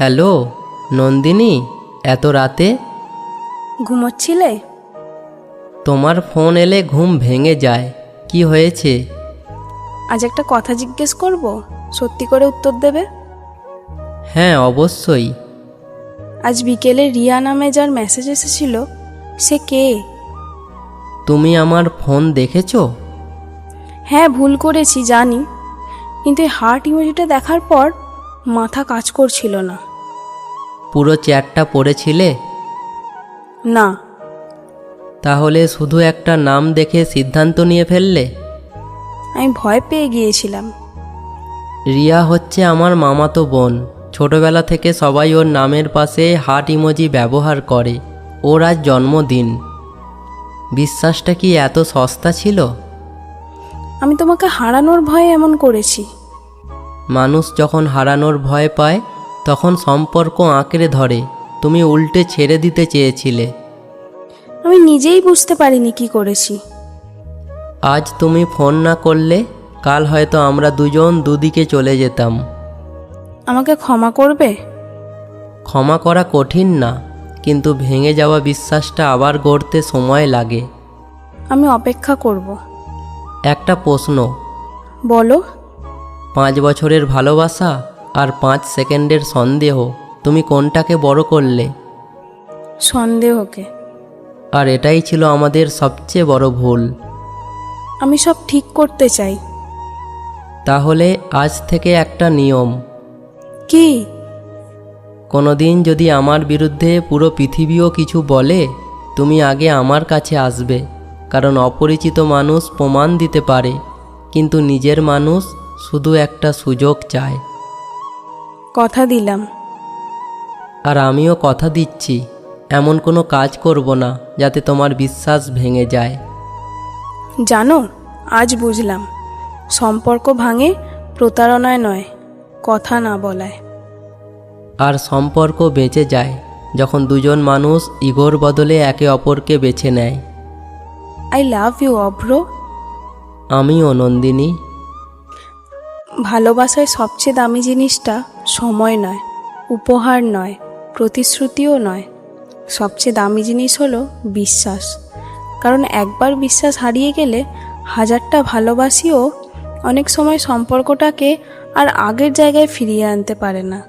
Hello Nandini, এত রাতে ঘুমোচ্ছিলে? তোমার ফোন এলে ঘুম ভেঙে যায়। কি হয়েছে? আজ একটা কথা জিজ্ঞেস করব, সত্যি করে উত্তর দেবে? হ্যাঁ অবশ্যই। আজ বিকেলে রিয়া নামে যার মেসেজ এসেছিল, সে কে? তুমি আমার ফোন দেখেছো? হ্যাঁ, ভুল করেছি জানি, কিন্তু এই হার্ট ইমোজিটা দেখার পর মাথা কাজ করছিল না। পুরো চ্যাটটা পড়েছিলে? না। তাহলে শুধু একটা নাম দেখে সিদ্ধান্ত নিয়ে ফেললে? আমি ভয় পেয়ে গিয়েছিলাম। রিয়া হচ্ছে আমার মামাতো বোন। ছোটবেলা থেকে সবাই ওর নামের পাশে হার্ট ইমোজি ব্যবহার করে। ওর আজ জন্মদিন। বিশ্বাসটা কি এত সস্তা ছিল? আমি তোমাকে হারানোর ভয়ে এমন করেছি। মানুষ যখন হারানোর ভয় পায় তখন সম্পর্ক আঁকড়ে ধরে। তুমি উল্টে ছেড়ে দিতে চেয়েছিলে। আমি নিজেই বুঝতে পারিনি কি করেছি। আজ তুমি ফোন না করলে কাল হয়তো আমরা দুজন দুদিকে চলে যেতাম। আমাকে ক্ষমা করবে? ক্ষমা করা কঠিন না, কিন্তু ভেঙে যাওয়া বিশ্বাসটা আবার গড়তে সময় লাগে। আমি অপেক্ষা করব। একটা প্রশ্ন, বলো। 5 বছরের ভালোবাসা আর 5 সেকেন্ডের সন্দেহ, তুমি কোনটাকে বড় করলে? সন্দেহকে। আর এটাই ছিল আমাদের সবচেয়ে বড় ভুল। আমি সব ঠিক করতে চাই। তাহলে আজ থেকে একটা নিয়ম। কি? কোনোদিন যদি আমার বিরুদ্ধে পুরো পৃথিবীও কিছু বলে, তুমি আগে আমার কাছে আসবে। কারণ অপরিচিত মানুষ প্রমাণ দিতে পারে, কিন্তু নিজের মানুষ শুধু একটা সুযোগ চায়। কথা দিলাম। আর আমিও কথা দিচ্ছি, এমন কোনো কাজ করব না যাতে তোমার বিশ্বাস ভেঙে যায়। জানো, আজ বুঝলাম সম্পর্ক ভাঙে প্রতারণায় নয়, কথা না বলায়। আর সম্পর্ক বেঁচে যায় যখন দুজন মানুষ ইগোর বদলে একে অপরকে বেছে নেয়। আই লাভ ইউ অভ্র। আমিও নন্দিনী। ভালোবাসায় সবচেয়ে দামি জিনিসটা সময় নয়, উপহার নয়, প্রতিশ্রুতিও নয়। সবচেয়ে দামি জিনিস হলো বিশ্বাস। কারণ একবার বিশ্বাস হারিয়ে গেলে হাজারটা ভালোবাসিও অনেক সময় সম্পর্কটাকে আর আগের জায়গায় ফিরিয়ে আনতে পারে না।